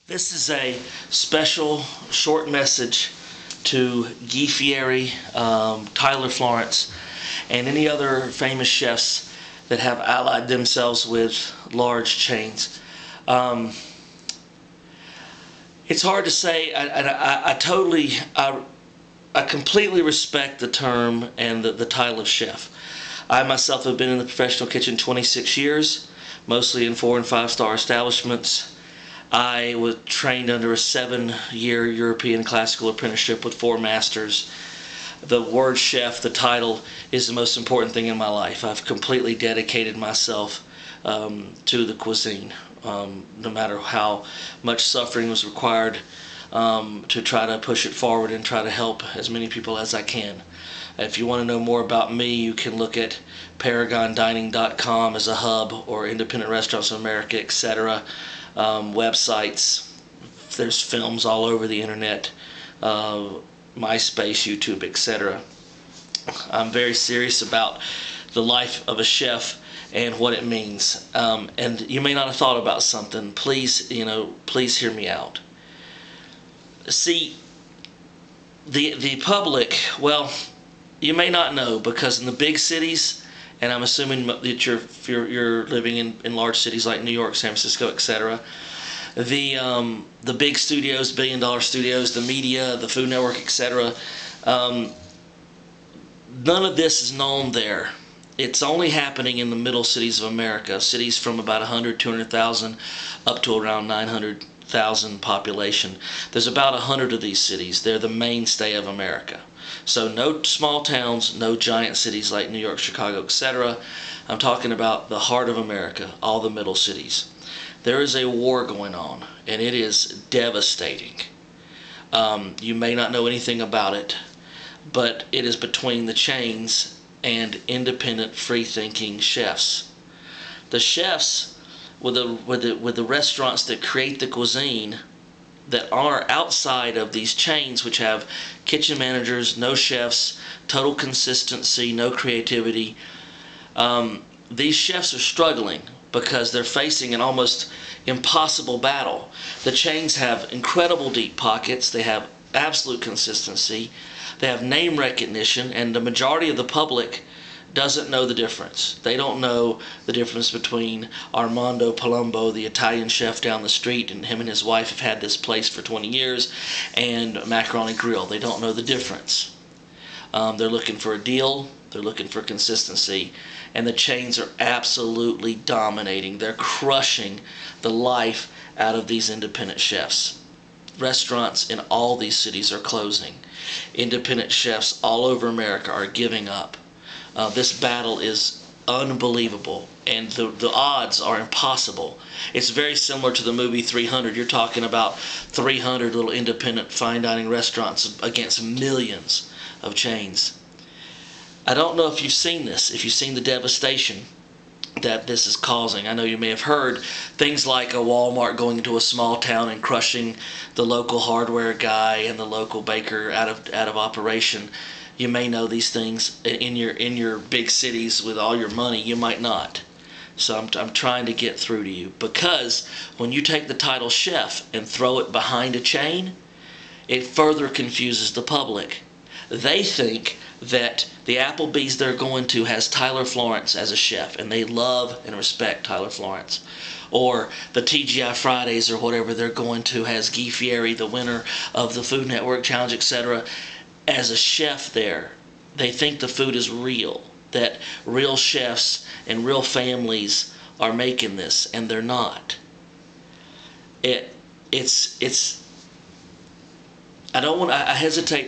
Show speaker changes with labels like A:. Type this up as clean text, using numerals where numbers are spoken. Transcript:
A: This is a special short message to Guy Fieri, Tyler Florence, and any other famous chefs that have allied themselves with large chains. It's hard to say. I completely respect the term and the title of chef. I myself have been in the professional kitchen 26 years, mostly in 4- and 5-star establishments. I was trained under a 7-year European classical apprenticeship with 4 masters. The word chef, the title, is the most important thing in my life. I've completely dedicated myself to the cuisine, no matter how much suffering was required to try to push it forward and try to help as many people as I can. If you want to know more about me, you can look at ParagonDining.com as a hub, or Independent Restaurants of America, etc. Websites. There's films all over the internet, MySpace, YouTube, etc. I'm very serious about the life of a chef and what it means. And you may not have thought about something. Please hear me out. See, the public, well, you may not know, because in the big cities, and I'm assuming that you're living in large cities like New York, San Francisco, etc., the big studios, billion-dollar studios, the media, the Food Network, etc., none of this is known there. It's only happening in the middle cities of America, cities from about 100, 200,000 up to around 900,000 population. There's about 100 of these cities. They're the mainstay of America. So no small towns, no giant cities like New York, Chicago, etc. I'm talking about the heart of America, all the middle cities. There is a war going on, and it is devastating. You may not know anything about it, but it is between the chains and independent, free-thinking chefs. The chefs with the restaurants that create the cuisine, that are outside of these chains, which have kitchen managers, no chefs, total consistency, no creativity. These chefs are struggling because they're facing an almost impossible battle. The chains have incredible deep pockets, they have absolute consistency, they have name recognition, and the majority of the public doesn't know the difference. They don't know the difference between Armando Palumbo, the Italian chef down the street, and him and his wife have had this place for 20 years, and Macaroni Grill. They don't know the difference. They're looking for a deal, they're looking for consistency, and the chains are absolutely dominating. They're crushing the life out of these independent chefs. Restaurants in all these cities are closing. Independent chefs all over America are giving up. This battle is unbelievable, and the odds are impossible. It's very similar to the movie 300. You're talking about 300 little independent fine dining restaurants against millions of chains. I don't know if you've seen this, if you've seen the devastation that this is causing. I know you may have heard things like a Walmart going into a small town and crushing the local hardware guy and the local baker out of operation. You may know these things in your big cities with all your money. You might not. So I'm trying to get through to you, because when you take the title chef and throw it behind a chain, it further confuses the public. They think that the Applebee's they're going to has Tyler Florence as a chef, and they love and respect Tyler Florence. Or the TGI Fridays or whatever they're going to has Guy Fieri, the winner of the Food Network Challenge, etc., as a chef there. They think the food is real, that real chefs and real families are making this, and they're not. I hesitate